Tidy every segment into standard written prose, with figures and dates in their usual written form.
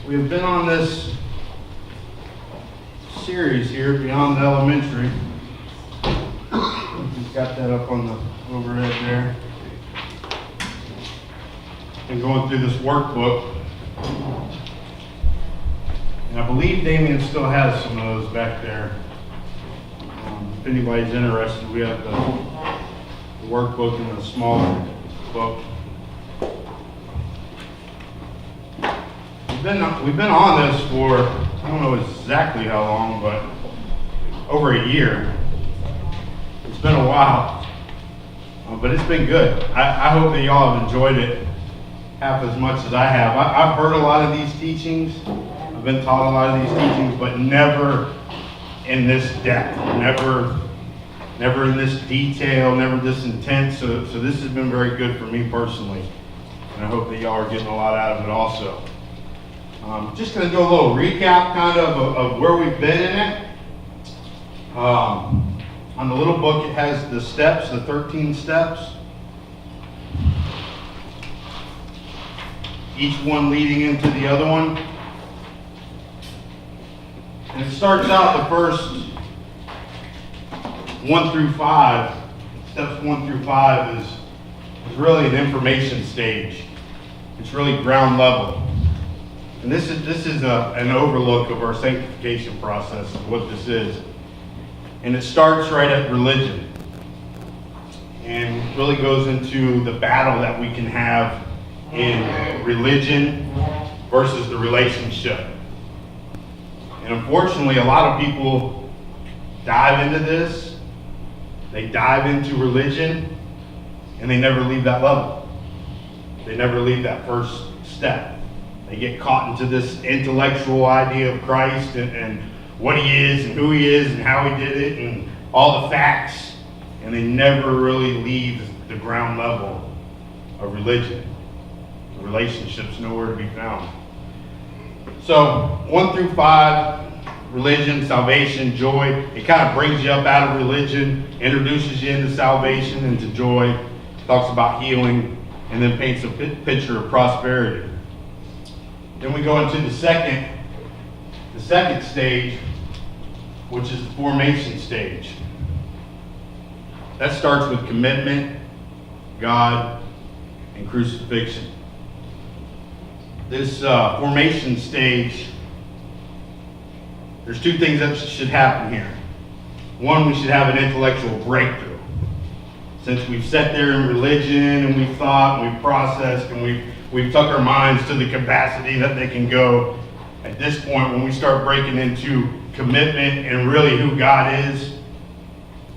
We've been on this series here, Beyond Elementary. Just got that up on the overhead there. Been going through this workbook. And I believe Damien still has some of those back there. If anybody's interested, we have the workbook in the smaller book. We've been on this for, I don't know exactly how long, but over a year. It's been a while, but it's been good. I hope that y'all have enjoyed it half as much as I have. I've heard a lot of these teachings. I've been taught a lot of these teachings, but never in this depth, never in this detail, never this intense. So this has been very good for me personally, and I hope that y'all are getting a lot out of it also. Just going to do a little recap kind of where we've been in it. On the little book it has the steps, the 13 steps. Each one leading into the other one. And it starts out the first 1 through 5. Steps 1 through 5 is really an information stage. It's really ground level. And this is an overlook of our sanctification process, of what this is. And it starts right at religion. And really goes into the battle that we can have in religion versus the relationship. And unfortunately, a lot of people dive into this. They dive into religion, and they never leave that level. They never leave that first step. They get caught into this intellectual idea of Christ and what he is and who he is and how he did it and all the facts. And they never really leave the ground level of religion. The relationship's nowhere to be found. So 1 through 5, religion, salvation, joy. It kind of brings you up out of religion, introduces you into salvation, into joy, talks about healing, and then paints a picture of prosperity. Then we go into the second stage, which is the formation stage. That starts with commitment, God, and crucifixion. This formation stage, there's two things that should happen here. One, we should have an intellectual breakthrough. Since we've sat there in religion and we've thought, and we've processed, and we've took our minds to the capacity that they can go. At this point, when we start breaking into commitment and really who God is,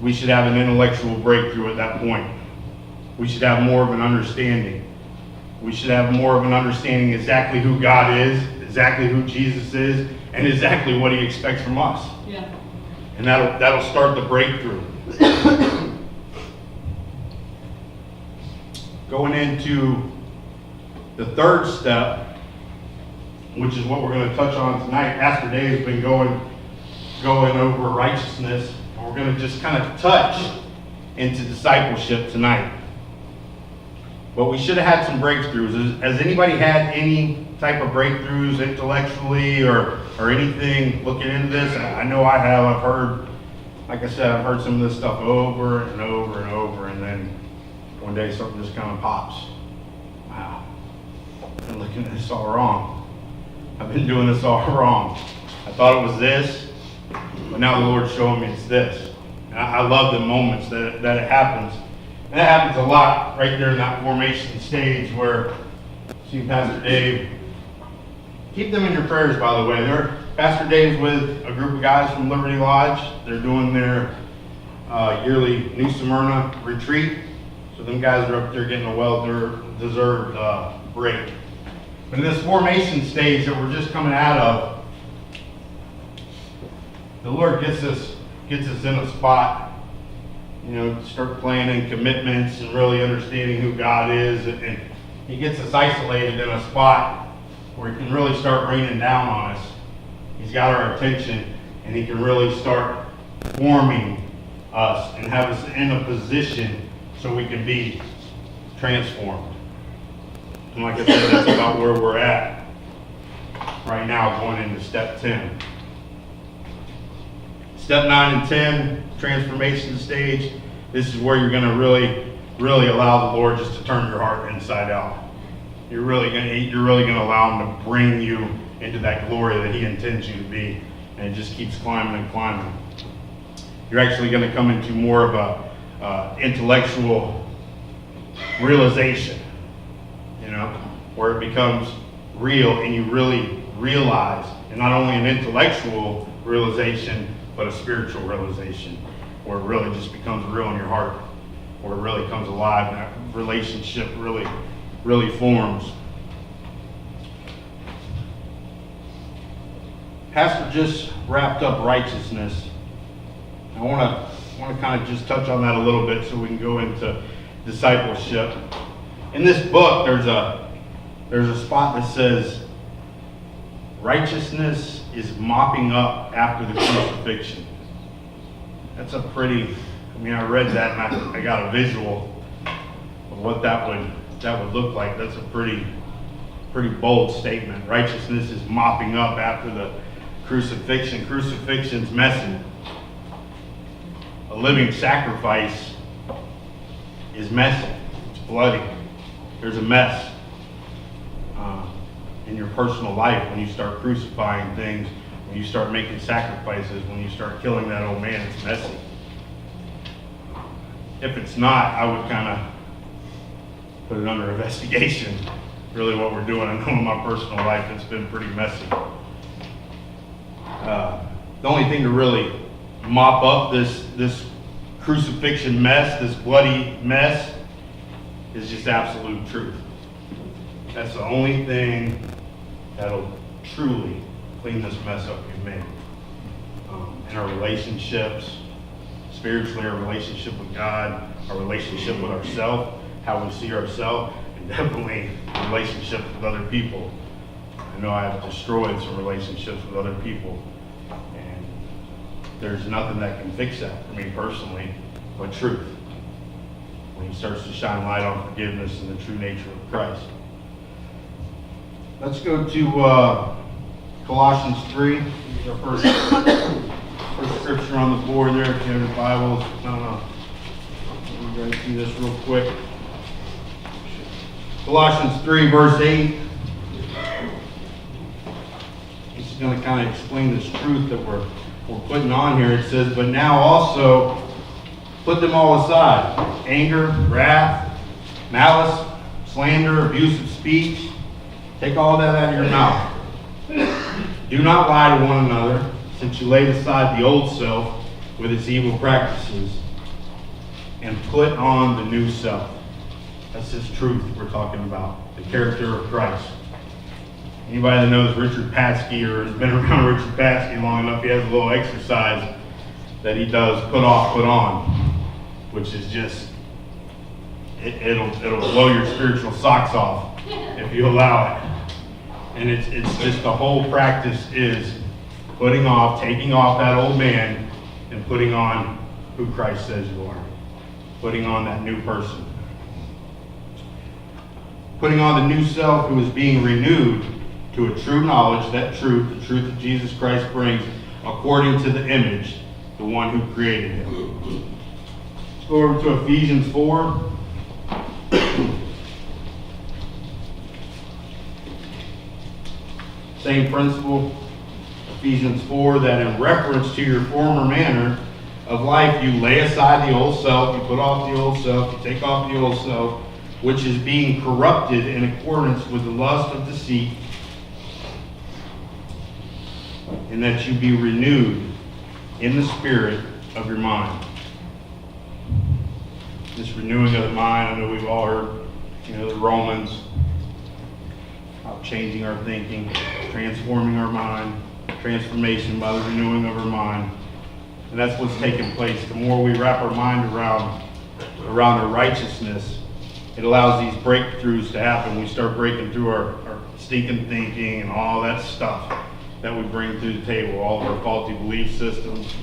we should have an intellectual breakthrough at that point. We should have more of an understanding. We should have more of an understanding exactly who God is, exactly who Jesus is, and exactly what he expects from us. Yeah. And that'll start the breakthrough. Going into the third step, which is what we're going to touch on tonight. Pastor Dave has been going over righteousness, and we're going to just kind of touch into discipleship tonight. But we should have had some breakthroughs. Has anybody had any type of breakthroughs intellectually or anything looking into this? I know I have. I've heard, like I said, I've heard some of this stuff over and over and over, and then one day something just kind of pops. Wow, I've been looking at this all wrong. I've been doing this all wrong. I thought it was this, but now the Lord's showing me it's this. And I love the moments that it happens. And that happens a lot right there in that formation stage where, see Pastor Dave, keep them in your prayers, by the way. Pastor Dave's with a group of guys from Liberty Lodge. They're doing their yearly New Smyrna retreat. So them guys are up there getting a well-deserved break. But in this formation stage that we're just coming out of, the Lord gets us in a spot, to start planning commitments and really understanding who God is, and he gets us isolated in a spot where he can really start raining down on us. He's got our attention, and he can really start forming us and have us in a position so we can be transformed. And like I said, that's about where we're at. right now going into step 10. Step 9 and 10, transformation stage. This is where you're going to really allow the Lord just to turn your heart inside out. You're really going to allow Him to bring you into that glory that He intends you to be, and it just keeps climbing and climbing. You're actually going to come into more of a intellectual realization, where it becomes real, and you really realize, and not only an intellectual realization, but a spiritual realization, where it really just becomes real in your heart, where it really comes alive, and that relationship really forms. Pastor just wrapped up righteousness. I want to kind of just touch on that a little bit so we can go into discipleship. In this book, there's a spot that says, righteousness is mopping up after the crucifixion. That's a pretty, I read that and I got a visual of what that would look like. That's a pretty bold statement. Righteousness is mopping up after the crucifixion. Crucifixion's messy. A living sacrifice is messy. It's bloody. There's a mess in your personal life when you start crucifying things, when you start making sacrifices, when you start killing that old man. It's messy. If it's not, I would kind of put it under investigation. Really what we're doing. I know in my personal life it's been pretty messy. The only thing to really mop up this crucifixion mess, this bloody mess, is just absolute truth. That's the only thing that'll truly clean this mess up we've made. In our relationships, spiritually, our relationship with God, our relationship with ourselves, how we see ourselves, and definitely relationships with other people. I know I've destroyed some relationships with other people, and there's nothing that can fix that for me personally but truth. When He starts to shine light on forgiveness and the true nature of Christ. Let's go to Colossians 3. This is our first scripture on the board there. If you have your Bibles, you guys see this real quick. Colossians 3, verse 8. This is going to kind of explain this truth that we're putting on here. It says, but now also put them all aside. Anger, wrath, malice, slander, abusive speech. Take all that out of your mouth. Do not lie to one another, since you laid aside the old self with its evil practices, and put on the new self. That's this truth we're talking about, the character of Christ. Anybody that knows Richard Patsky or has been around Richard Patsky long enough, he has a little exercise that he does, put off, put on, which is just, it'll blow your spiritual socks off if you allow it. And it's just the whole practice is putting off, taking off that old man and putting on who Christ says you are. Putting on that new person. Putting on the new self who is being renewed to a true knowledge, that truth, the truth that Jesus Christ brings, according to the image, the one who created him. Let's go over to Ephesians 4. Same principle, Ephesians 4, that in reference to your former manner of life, you lay aside the old self, you put off the old self, you take off the old self, which is being corrupted in accordance with the lust of deceit, and that you be renewed in the spirit of your mind. This renewing of the mind, I know we've all heard, the Romans, about changing our thinking, transforming our mind, transformation by the renewing of our mind. And that's what's taking place. The more we wrap our mind around our righteousness, it allows these breakthroughs to happen. We start breaking through our stinking thinking and all that stuff that we bring to the table, all of our faulty belief systems.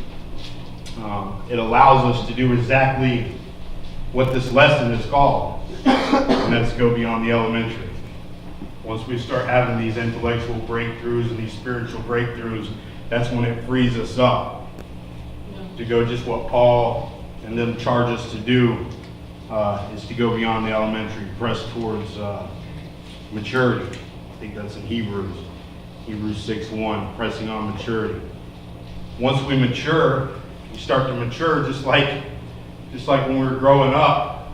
It allows us to do exactly what this lesson is called, and that's go beyond the elementary. Once we start having these intellectual breakthroughs and these spiritual breakthroughs, that's when it frees us up to go just what Paul and them charge us to do, is to go beyond the elementary, press towards maturity. I think that's in Hebrews 6:1, pressing on maturity. Once we mature, we start to mature just like when we were growing up.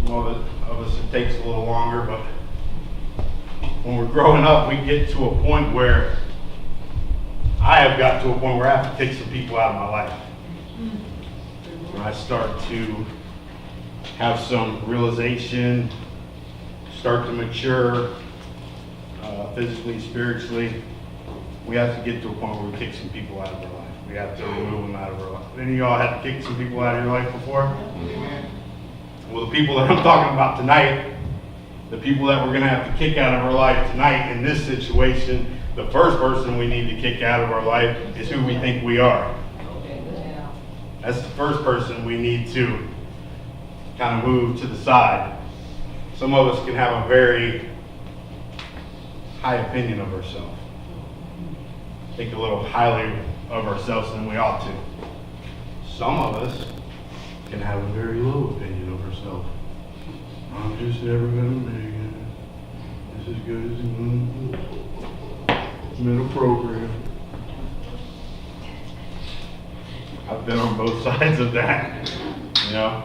Some of us it takes a little longer, but when we're growing up, we get to a point where I have got to a point where I have to kick some people out of my life. When I start to have some realization, start to mature, physically, spiritually, we have to get to a point where we kick some people out of our life. We have to remove them out of our life. Any of y'all had to kick some people out of your life before? Amen. Well, the people that I'm talking about tonight, the people that we're going to have to kick out of our life tonight in this situation, the first person we need to kick out of our life is who we think we are. That's the first person we need to kind of move to the side. Some of us can have a very high opinion of ourselves. Think a little highly of ourselves than we ought to. Some of us can have a very low opinion of ourselves. I'm just never going to make it. It's as good as a middle program. I've been on both sides of that, you know.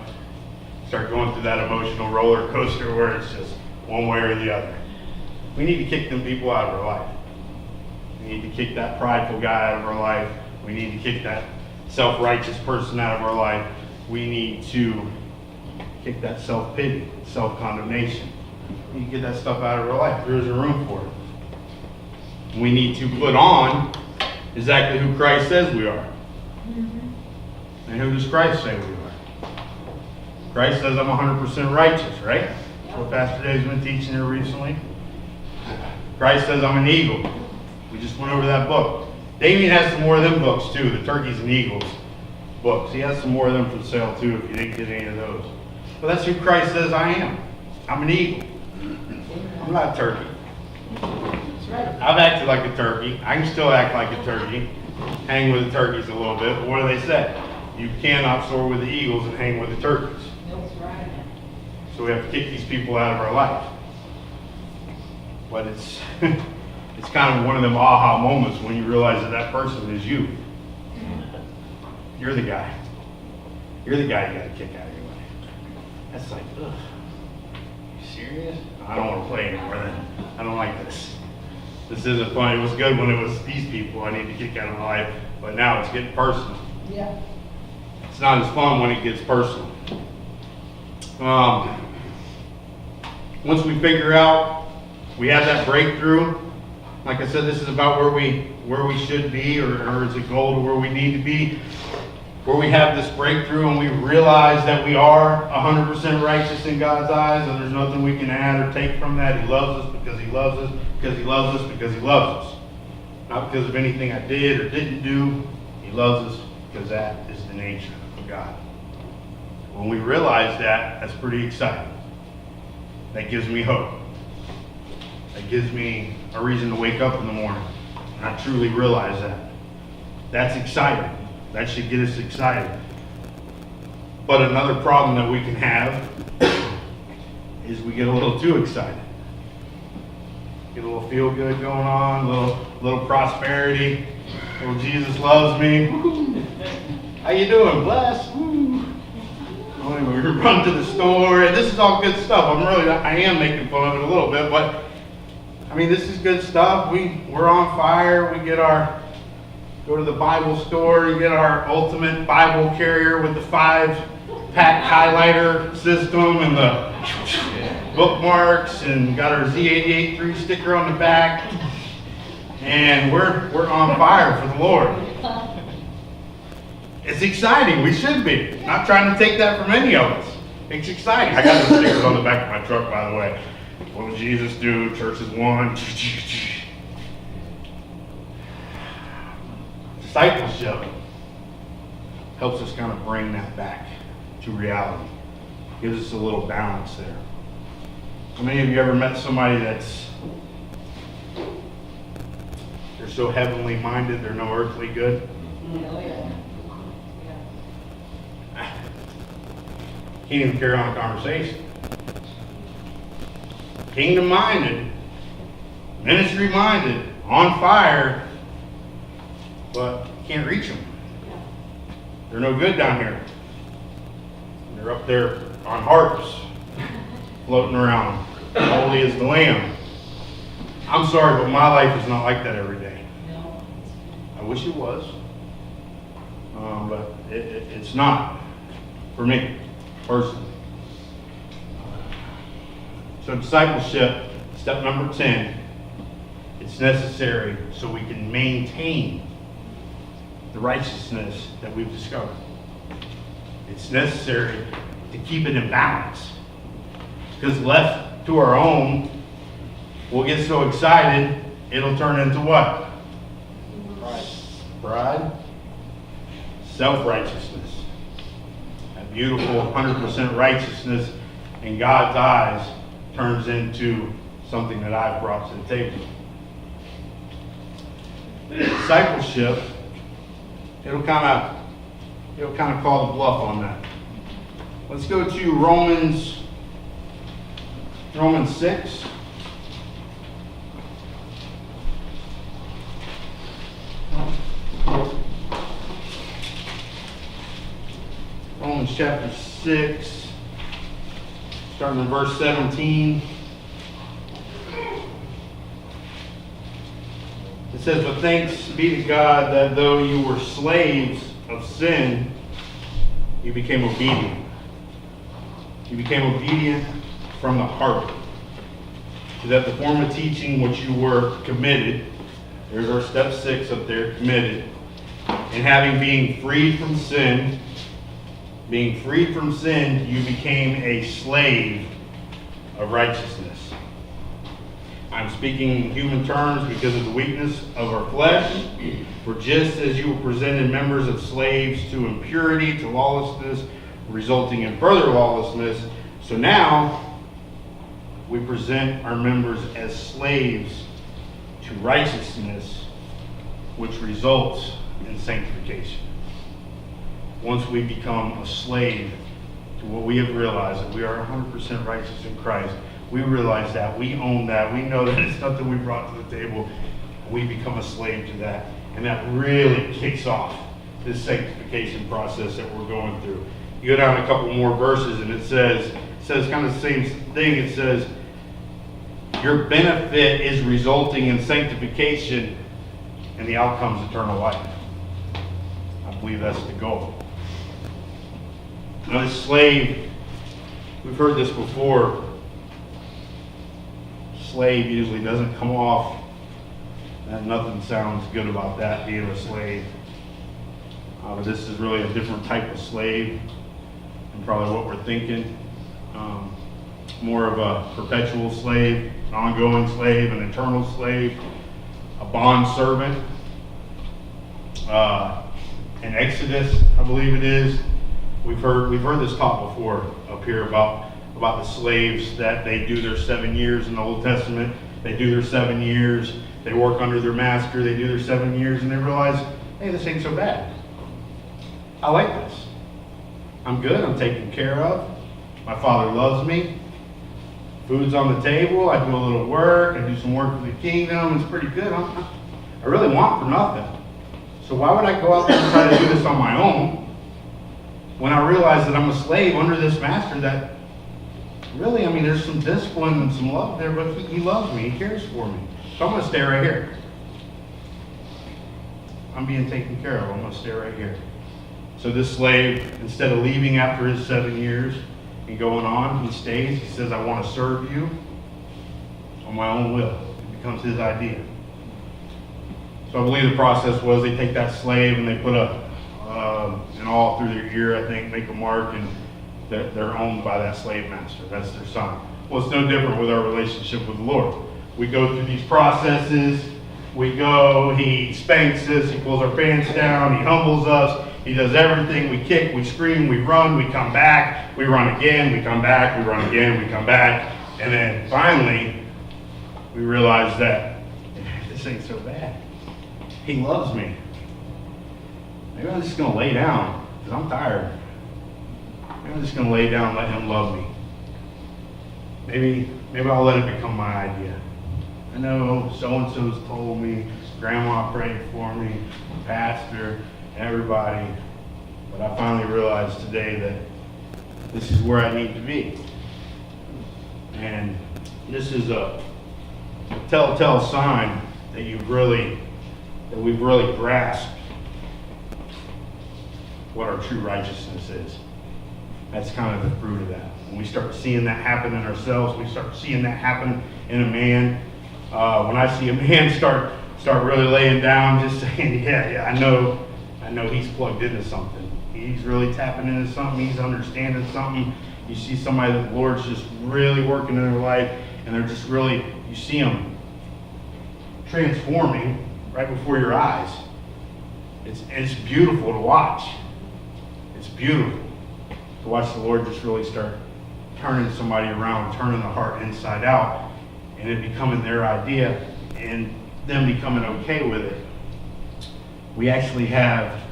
Start going through that emotional roller coaster where it's just one way or the other. We need to kick them people out of our life. We need to kick that prideful guy out of our life. We need to kick that self-righteous person out of our life. We need to kick that self-pity, self-condemnation. We need to get that stuff out of our life. There isn't room for it. We need to put on exactly who Christ says we are. And who does Christ say we are? Christ says I'm 100% righteous, right? That's what Pastor Dave's been teaching here recently. Christ says I'm an eagle. We just went over that book. Damien has some more of them books too, the Turkeys and Eagles books. He has some more of them for sale too if you didn't get any of those. But that's who Christ says I am. I'm an eagle. I'm not a turkey. I've acted like a turkey. I can still act like a turkey. Hang with the turkeys a little bit. But what do they say? You cannot soar with the eagles and hang with the turkeys. That's right. So we have to kick these people out of our life. But it's it's kind of one of them aha moments when you realize that that person is you. You're the guy. You're the guy you got to kick out of your life. That's like, ugh. You serious? I don't want to play anymore then. I don't like this. This isn't fun. It was good when it was these people I need to kick out of my life, but now it's getting personal. Yeah. It's not as fun when it gets personal. Once we figure out we have that breakthrough, like I said, this is about where we should be, or is a goal to where we need to be, where we have this breakthrough and we realize that we are 100% righteous in God's eyes, and there's nothing we can add or take from that. He loves us because He loves us, because He loves us, because He loves us. Not because of anything I did or didn't do. He loves us because that is the nature of God. When we realize that, that's pretty exciting. That gives me hope. That gives me a reason to wake up in the morning. And I truly realize that. That's exciting. That should get us excited. But another problem that we can have is we get a little too excited. Get a little feel good going on, a little prosperity. Little Jesus loves me. How you doing? Blessed. Anyway, we run to the store, and this is all good stuff. I am making fun of it a little bit, but I mean, this is good stuff. We're on fire. We go to the Bible store and get our ultimate Bible carrier with the 5-pack highlighter system and the bookmarks, and got our Z88-3 sticker on the back, and we're on fire for the Lord. It's exciting. We should be. Not trying to take that from any of us. It's exciting. I got the stickers on the back of my truck, by the way. What did Jesus do? Church is one. Discipleship helps us kind of bring that back to reality. Gives us a little balance there. How many of you ever met somebody they're so heavenly minded, they're no earthly good? Can't even carry on a conversation. Kingdom minded, ministry minded, on fire, but can't reach them. They're no good down here. They're up there on harps, floating around, holy as the Lamb. I'm sorry, but my life is not like that every day. I wish it was, but it's not for me personally. So discipleship, step number 10, it's necessary so we can maintain the righteousness that we've discovered. It's necessary to keep it in balance. Because left to our own, we'll get so excited, it'll turn into what? Pride. Self-righteousness. That beautiful 100% righteousness in God's eyes turns into something that I've brought to the table. Discipleship, it'll kind of call the bluff on that. Let's go to Romans 6. Romans chapter 6, starting in verse 17. It says, "But thanks be to God that though you were slaves of sin, you became obedient. You became obedient from the heart, so that the form of teaching which you were committed," there's our step 6 up there, committed, "and having being freed from sin, you became a slave of righteousness." I'm speaking in human terms because of the weakness of our flesh. For just as you were presented members of slaves to impurity, to lawlessness, resulting in further lawlessness, so now we present our members as slaves to righteousness, which results in sanctification. Once we become a slave to what we have realized, that we are 100% righteous in Christ, we realize that, we own that, we know that it's something we brought to the table, we become a slave to that. And that really kicks off this sanctification process that we're going through. You go down a couple more verses and it says kind of the same thing. It says, your benefit is resulting in sanctification, and the outcome is eternal life. I believe that's the goal. Now, this slave, we've heard this before. Slave usually doesn't come off. And nothing sounds good about that, being a slave. But this is really a different type of slave than probably what we're thinking. More of a perpetual slave, an ongoing slave, an eternal slave, a bond servant. In Exodus, I believe it is, we've heard this taught before up here about the slaves, that they do their 7 years in the Old Testament. They do their 7 years. They work under their master. They do their 7 years, and they realize, hey, this ain't so bad. I like this. I'm good. I'm taken care of. My father loves me. Food's on the table. I do a little work. I do some work for the kingdom. It's pretty good. I really want for nothing. So why would I go out there and try to do this on my own when I realize that I'm a slave under this master that really, there's some discipline and some love there, but he loves me. He cares for me. So I'm going to stay right here. I'm being taken care of. I'm going to stay right here. So this slave, instead of leaving after his 7 years and going on, he stays. He says, I want to serve you on my own will. It becomes his idea. So I believe the process was they take that slave and they put an awl through their ear, I think, make a mark, and they're owned by that slave master. That's their son. Well, it's no different with our relationship with the Lord. We go through these processes. He spanks us, he pulls our pants down, he humbles us, he does everything. We kick, we scream, we run, we come back, we run again, we come back, we run again, we come back. And then finally, we realized that this ain't so bad. He loves me. Maybe I'm just going to lay down because I'm tired. Maybe I'm just going to lay down and let him love me. Maybe I'll let it become my idea. I know so-and-so's told me, grandma prayed for me, pastor, everybody. But I finally realized today that this is where I need to be. And this is a telltale sign that we've really grasped what our true righteousness is. That's kind of the fruit of that. When we start seeing that happen in ourselves, we start seeing that happen in a man. When I see a man start really laying down, just saying, yeah, I know he's plugged into something. He's really tapping into something. He's understanding something. You see somebody that the Lord's just really working in their life, and they're just really, you see them transforming right before your eyes. It's beautiful to watch. It's beautiful to watch the Lord just really start turning somebody around, turning the heart inside out, and it becoming their idea, and them becoming okay with it. We actually have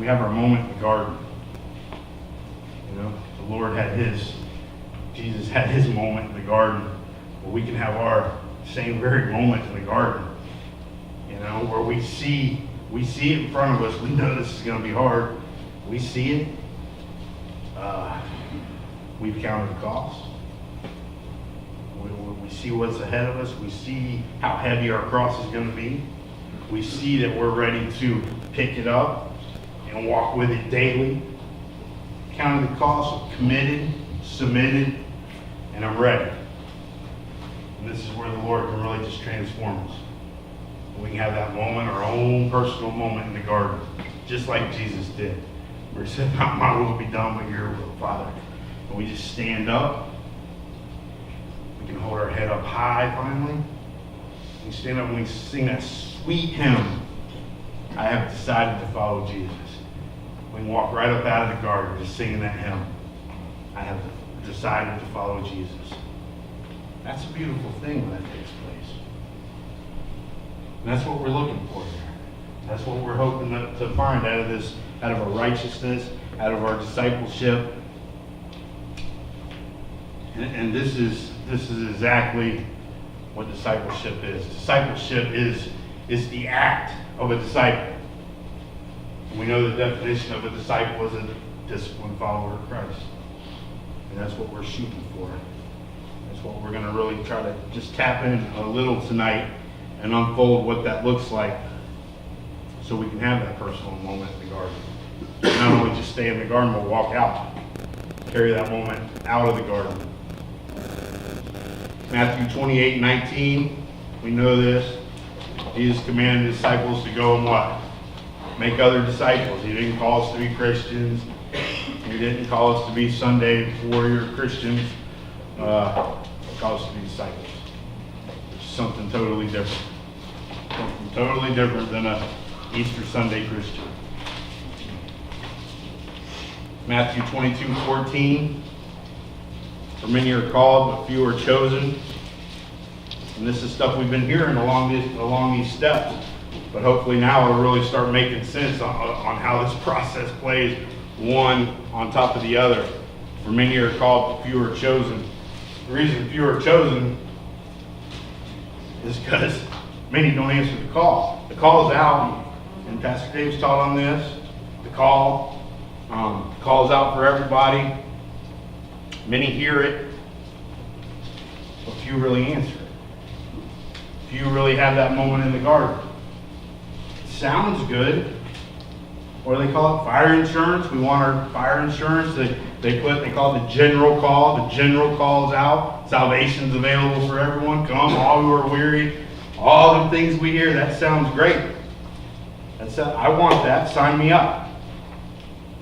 our moment in the garden. You know, the Lord had Jesus had his moment in the garden. Well, we can have our same very moment in the garden. You know, where we see it in front of us. We know this is going to be hard. We see it. We've counted the cost. We see what's ahead of us. We see how heavy our cross is going to be. We see that we're ready to pick it up and walk with it daily. Counted the cost, committed, submitted, and I'm ready. And this is where the Lord can really just transform us. We can have that moment, our own personal moment in the garden, just like Jesus did. Where he said, not my will be done, but your will, Father. And we just stand up. We can hold our head up high finally. We stand up and we sing that sweet hymn, I have decided to follow Jesus. We can walk right up out of the garden just singing that hymn. I have decided to follow Jesus. That's a beautiful thing when that takes place. And that's what we're looking for here. That's what we're hoping to find out of our righteousness, out of our discipleship. And this is exactly what discipleship is. Discipleship is the act of a disciple. We know the definition of a disciple is a disciplined follower of Christ. And that's what we're shooting for. That's what we're going to really try to just tap in a little tonight and unfold what that looks like so we can have that personal moment in the garden. Not only just stay in the garden, but walk out. Carry that moment out of the garden. Matthew 28:19, we know this. Jesus commanded his disciples to go and what? Make other disciples. He didn't call us to be Christians. He didn't call us to be Sunday warrior Christians. He called us to be disciples. It's something totally different. Something totally different than a Easter Sunday Christian. Matthew 22:14. For many are called, but few are chosen. And this is stuff we've been hearing along these steps. But hopefully now it'll really start making sense on how this process plays, one on top of the other. For many are called, but few are chosen. The reason few are chosen is because many don't answer the call. The call is out, and Pastor Dave's taught on this. The call's out for everybody. Many hear it, but few really answer it. Few really have that moment in the garden. It sounds good. What do they call it? Fire insurance. We want our fire insurance. They call it the general call. The general call is out. Salvation's available for everyone. Come, all who are weary. All the things we hear, that sounds great. I want that. Sign me up.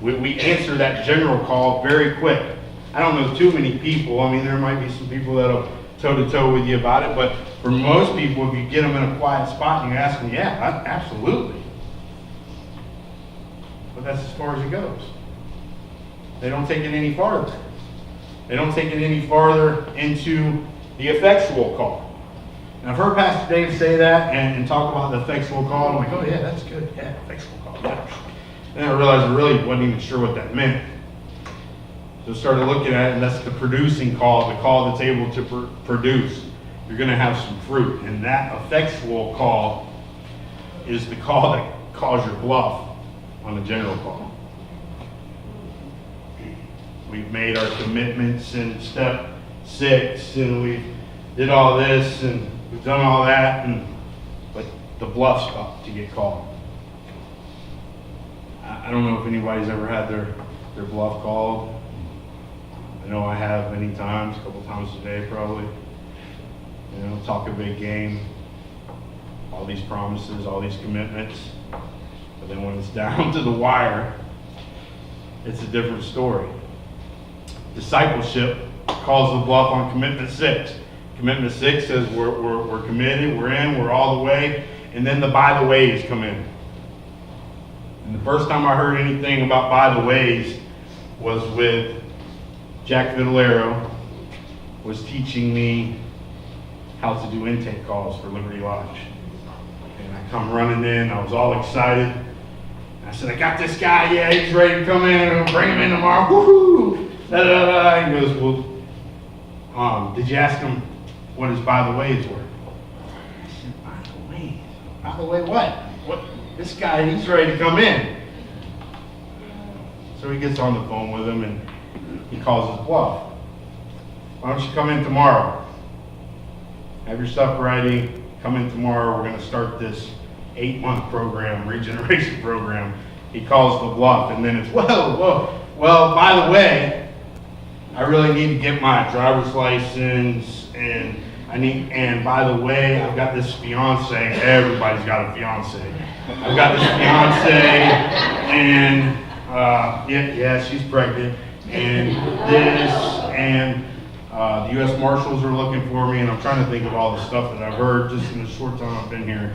We answer that general call very quick. I don't know too many people. I mean, there might be some people that'll toe-to-toe with you about it, but for most people, if you get them in a quiet spot and you ask them, yeah, absolutely. But that's as far as it goes. They don't take it any farther. They don't take it any farther into the effectual call. And I've heard Pastor Dave say that and talk about the effectual call. I'm like, oh yeah, that's good. Yeah, effectual call. Yeah. And then I realized I really wasn't even sure what that meant. So I started looking at it, and that's the producing call, the call that's able to produce. You're going to have some fruit. And that effectual call is the call that calls your bluff on the general call. We've made our commitments in step 6, and we did all this, and we've done all that, but the bluff's about to get called. I don't know if anybody's ever had their bluff called. I know I have many times, a couple times a day probably. You know, talk a big game, all these promises, all these commitments, but then when it's down to the wire, it's a different story. Discipleship calls the bluff on commitment 6. Commitment 6 says we're committed, we're in, we're all the way, and then the by the ways come in. And the first time I heard anything about by the ways was with Jack Vitellero was teaching me how to do intake calls for Liberty Lodge. And I come running in, I was all excited. I said, I got this guy, yeah, he's ready to come in, I'm gonna bring him in tomorrow, woohoo! Da, da, da. He goes, well, did you ask him what his by the ways were? I said, by the ways? By the way what? What? This guy, he's ready to come in. So he gets on the phone with him and he calls his bluff. Why don't you come in tomorrow? Have your stuff ready, come in tomorrow, we're gonna start this 8-month program, regeneration program. He calls the bluff, and then it's, whoa, well, by the way, I really need to get my driver's license, and by the way, I've got this fiance. Everybody's got a fiance. I've got this fiance, and yeah, she's pregnant, and this, and the U.S. Marshals are looking for me, and I'm trying to think of all the stuff that I've heard just in the short time I've been here.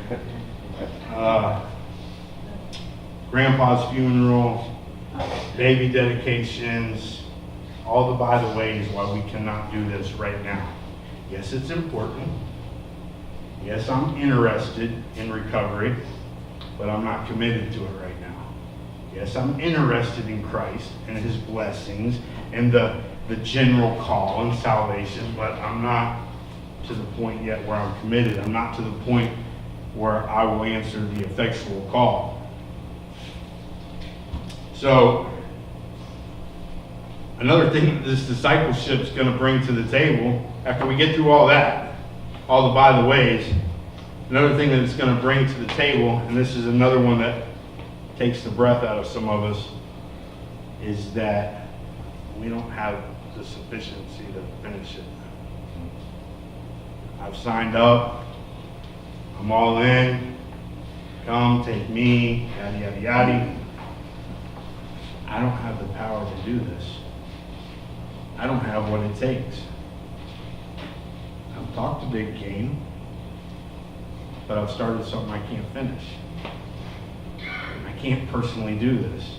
Grandpa's funeral, baby dedications, all the by the ways why we cannot do this right now. Yes, it's important. Yes, I'm interested in recovery, but I'm not committed to it right now. Yes, I'm interested in Christ and his blessings and the general call and salvation, but I'm not to the point yet where I'm committed. I'm not to the point where I will answer the effectual call. So, another thing that this discipleship is going to bring to the table, after we get through all that, all the by the ways, another thing that it's going to bring to the table, and this is another one that takes the breath out of some of us, is that we don't have the sufficiency to finish it. I've signed up. I'm all in. Come, take me, yada, yada, yada. I don't have the power to do this. I don't have what it takes. I've talked a big game, but I've started something I can't finish. I can't personally do this.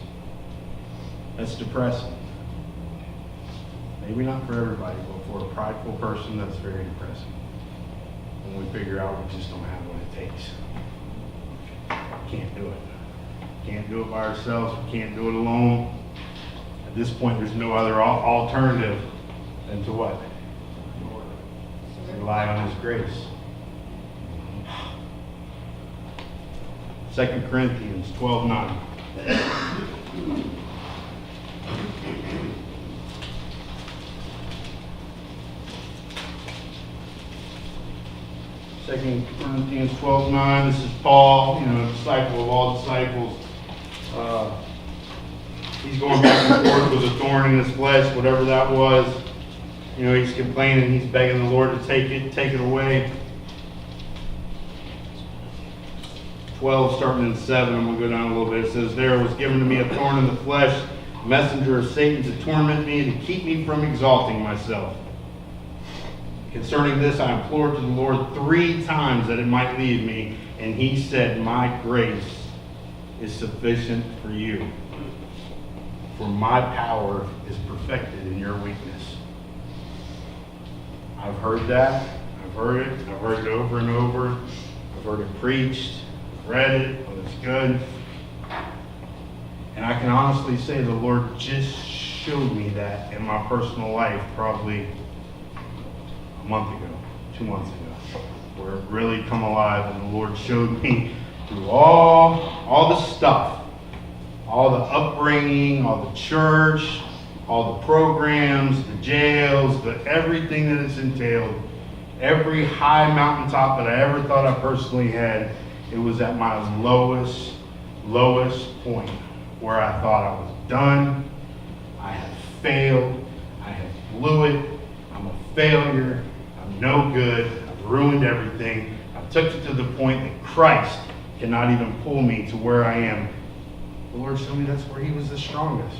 That's depressing. Maybe not for everybody, but for a prideful person, that's very depressing. When we figure out we just don't have what it takes. Can't do it. Can't do it by ourselves. We can't do it alone. At this point, there's no other alternative than to what? Rely on his grace. 2 Corinthians 12:9. 2 Corinthians 12:9. This is Paul, disciple of all disciples. He's going back and forth with a thorn in his flesh, whatever that was. He's complaining. He's begging the Lord to take it away. 12, starting in 7, I'm going to go down a little bit. It says, there was given to me a thorn in the flesh, a messenger of Satan to torment me, to keep me from exalting myself. Concerning this, I implored to the Lord 3 times that it might leave me, and he said, my grace is sufficient for you, for my power is perfected in your weakness. I've heard that. I've heard it. I've heard it over and over. I've heard it preached, read it, well, it's good. And I can honestly say the Lord just showed me that in my personal life probably a month ago, 2 months ago, where it really come alive, and the Lord showed me through all the stuff, all the upbringing, all the church, all the programs, the jails, everything that it's entailed, every high mountaintop that I ever thought I personally had, it was at my lowest point where I thought I was done, I had failed, I had blew it, I'm a failure, I'm no good, I've ruined everything. I took it to the point that Christ cannot even pull me to where I am. The Lord showed me that's where He was the strongest.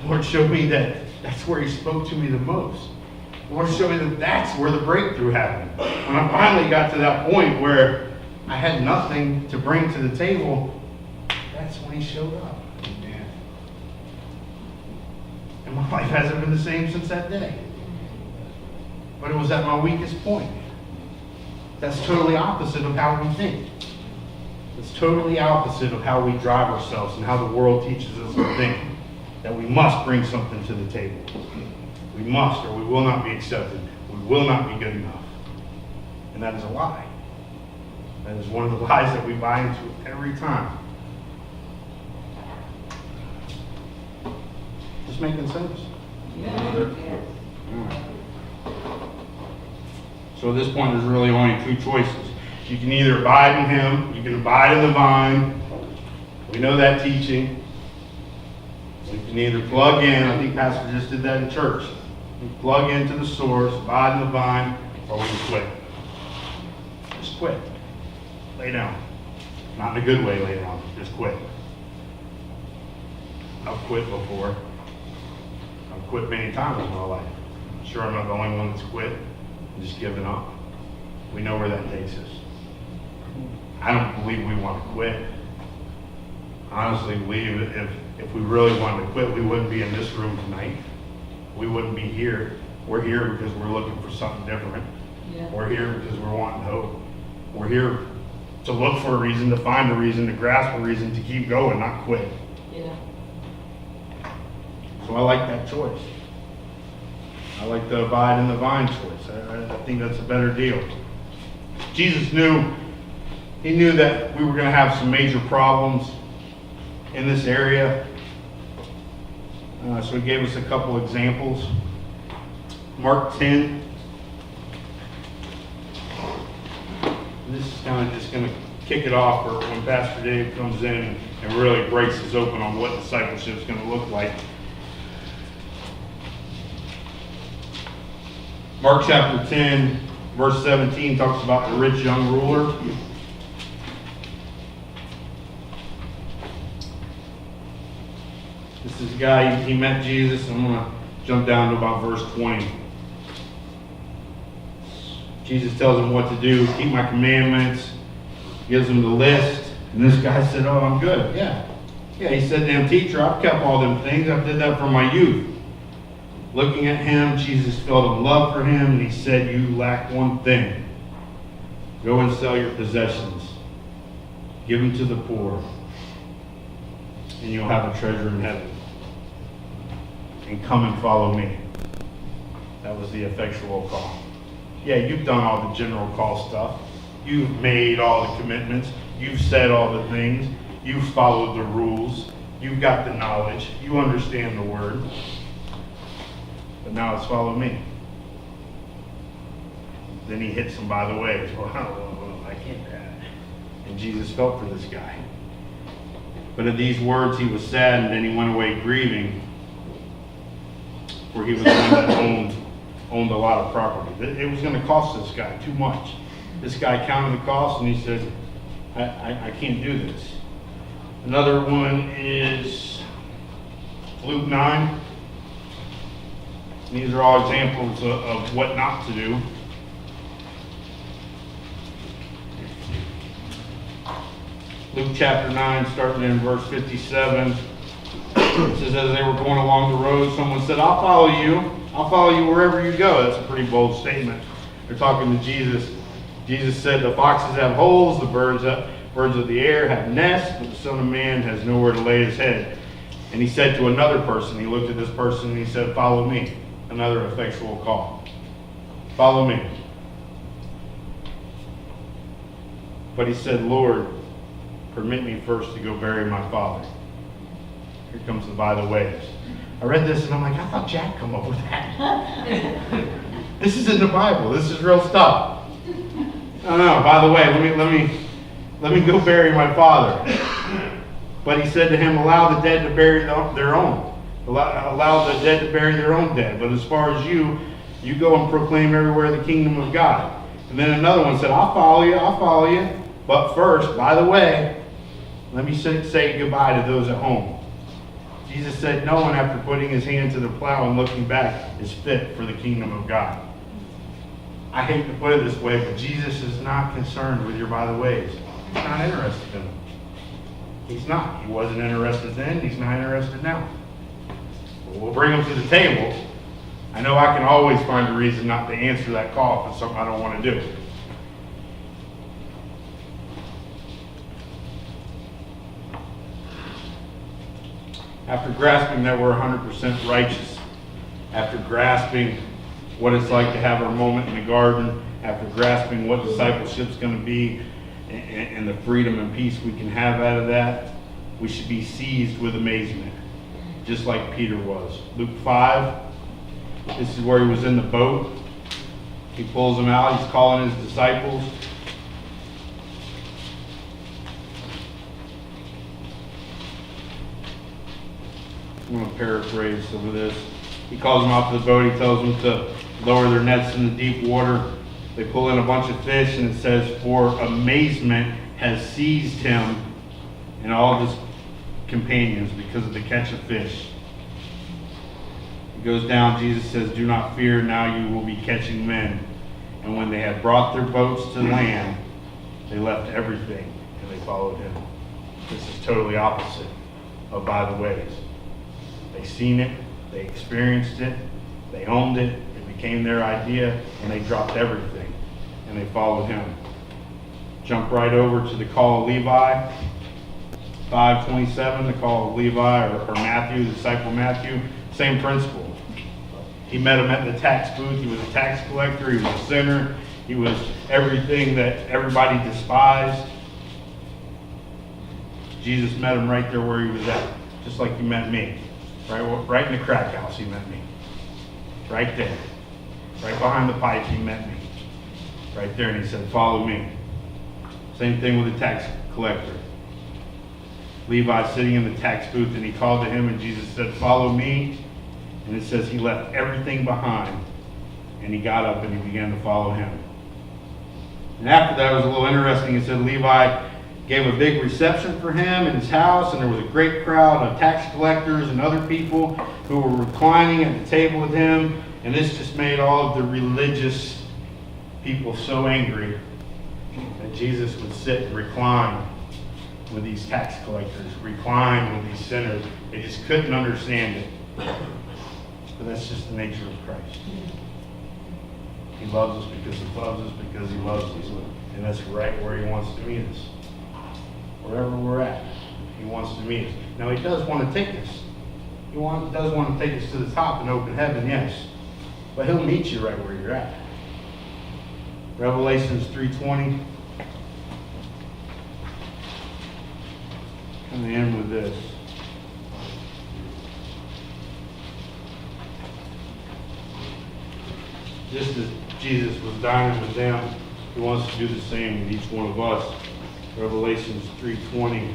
The Lord showed me that that's where He spoke to me the most. The Lord showed me that that's where the breakthrough happened. When I finally got to that point where I had nothing to bring to the table, that's when He showed up. And my life hasn't been the same since that day. But it was at my weakest point. That's totally opposite of how we think. It's totally opposite of how we drive ourselves and how the world teaches us to think. That we must bring something to the table. We must, or we will not be accepted. We will not be good enough. And that is a lie. That is one of the lies that we buy into every time. Just making sense? Yeah. So at this point, there's really only two choices. You can either abide in Him, you can abide in the vine. We know that teaching. You can either plug in, I think Pastor just did that in church. You plug into the source, abide in the vine, or we can quit. Just quit. Lay down. Not in a good way, lay down. Just quit. I've quit before. I've quit many times in my life. I'm sure I'm not the only one that's quit and just given up. We know where that takes us. I don't believe we want to quit. I honestly believe if we really wanted to quit, we wouldn't be in this room tonight. We wouldn't be here. We're here because we're looking for something different. Yeah. We're here because we're wanting hope. We're here to look for a reason, to find a reason, to grasp a reason, to keep going, not quit. Yeah. So I like that choice. I like the abide in the vine choice. I think that's a better deal. Jesus knew, He knew that we were going to have some major problems in this area. So He gave us a couple examples. Mark 10. This is kind of just going to kick it off for when Pastor Dave comes in and really breaks us open on what discipleship is going to look like. Mark chapter 10, verse 17 talks about the rich young ruler. This is a guy, he met Jesus. I'm going to jump down to about verse 20. Jesus tells him what to do, keep my commandments, gives him the list. And this guy said, oh, I'm good. Yeah, he said to him, teacher, I've kept all them things. I did that from my youth. Looking at him, Jesus felt a love for him, and He said, you lack one thing. Go and sell your possessions. Give them to the poor, and you'll have a treasure in heaven. And come and follow me. That was the effectual call. Yeah, you've done all the general call stuff. You've made all the commitments. You've said all the things. You've followed the rules. You've got the knowledge. You understand the word. But now it's follow me. Then He hits him by the way. Well, I can't. And Jesus felt for this guy. But at these words He was saddened, and He went away grieving, for he was the one that owned a lot of property. It was going to cost this guy too much. This guy counted the cost, and he said, I can't do this. Another one is Luke 9. These are all examples of what not to do. Luke chapter 9, starting in verse 57. It says, as they were going along the road, someone said, I'll follow you. I'll follow you wherever you go. That's a pretty bold statement. They're talking to Jesus. Jesus said, the foxes have holes, the birds of the air have nests, but the Son of Man has nowhere to lay his head. And he said to another person, he looked at this person and he said, follow me. Another effectual call. Follow me. But he said, Lord, permit me first to go bury my father. Here comes the by the ways. I read this and I'm like, I thought Jack come up with that. This is in the Bible. This is real stuff. Oh no, by the way, let me go bury my father. But he said to him, allow the dead to bury their own. Allow the dead to bury their own dead. But as far as you go and proclaim everywhere the kingdom of God. And then another one said, I'll follow you. But first, by the way, let me say goodbye to those at home. Jesus said, no one after putting his hand to the plow and looking back is fit for the kingdom of God. I hate to put it this way, but Jesus is not concerned with your by the ways. He's not interested in them. He's not. He wasn't interested then. He's not interested now. We'll bring them to the table. I know I can always find a reason not to answer that call if it's something I don't want to do. After grasping that we're 100% righteous, after grasping what it's like to have our moment in the garden, after grasping what discipleship's going to be and the freedom and peace we can have out of that, we should be seized with amazement, just like Peter was. Luke 5, this is where he was in the boat. He pulls them out, he's calling his disciples. I'm going to paraphrase some of this. He calls them out to the boat. He tells them to lower their nets in the deep water. They pull in a bunch of fish, and it says, for amazement has seized him and all of his companions because of the catch of fish. He goes down. Jesus says, do not fear. Now you will be catching men. And when they had brought their boats to land, they left everything and they followed him. This is totally opposite of by the ways. They seen it, they experienced it, they owned it, it became their idea, and they dropped everything, and they followed him. Jump right over to the call of Levi, 5:27, the call of Levi, or Matthew, the disciple Matthew, same principle. He met him at the tax booth. He was a tax collector, he was a sinner, he was everything that everybody despised. Jesus met him right there where he was at, just like he met me. Right in the crack house, he met me. Right there. Right behind the pipe, he met me. Right there, and he said, follow me. Same thing with the tax collector. Levi sitting in the tax booth, and he called to him, and Jesus said, follow me. And it says he left everything behind, and he got up and he began to follow him. And after that, it was a little interesting. It said Levi gave a big reception for him in his house, and there was a great crowd of tax collectors and other people who were reclining at the table with him. And this just made all of the religious people so angry that Jesus would sit and recline with these tax collectors, recline with these sinners. They just couldn't understand it. But that's just the nature of Christ. He loves us because he loves us because he loves us. And that's right where he wants to meet us. Wherever we're at, he wants to meet us. Now, he does want to take us. He does want to take us to the top in open heaven, yes. But he'll meet you right where you're at. Revelations 3:20. I'm going to end with this. Just as Jesus was dining with them, he wants to do the same with each one of us. Revelations 3:20.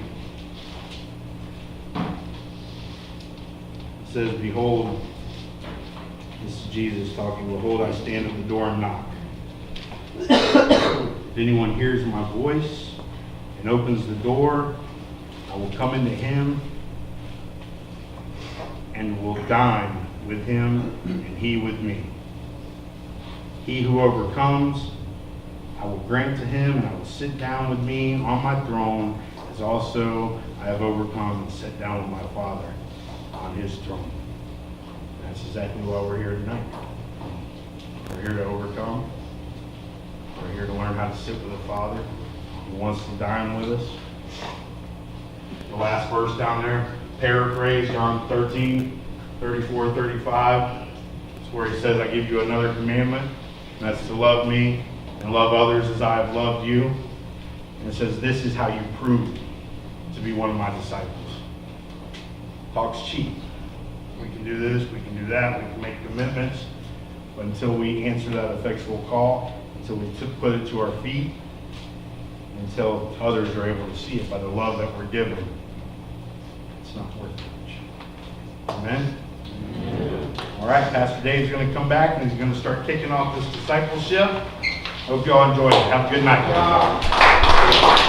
It says, behold, this is Jesus talking, behold, I stand at the door and knock. If anyone hears my voice and opens the door, I will come into him and will dine with him and he with me. He who overcomes, I will grant to him, and I will sit down with me on my throne, as also I have overcome and sat down with my Father on his throne. That's exactly why we're here tonight. We're here to overcome. We're here to learn how to sit with the Father who wants to dine with us. The last verse down there, paraphrase John 13, 34, 35. It's where he says, I give you another commandment, and that's to love me and love others as I have loved you. And it says, this is how you prove to be one of my disciples. Talk's cheap. We can do this, we can do that, we can make commitments, but until we answer that effectual call, until we put it to our feet, until others are able to see it by the love that we're given, it's not worth it. Amen? Amen. All right, Pastor Dave's going to come back and he's going to start kicking off this discipleship. Hope you all enjoy it. Have a good night.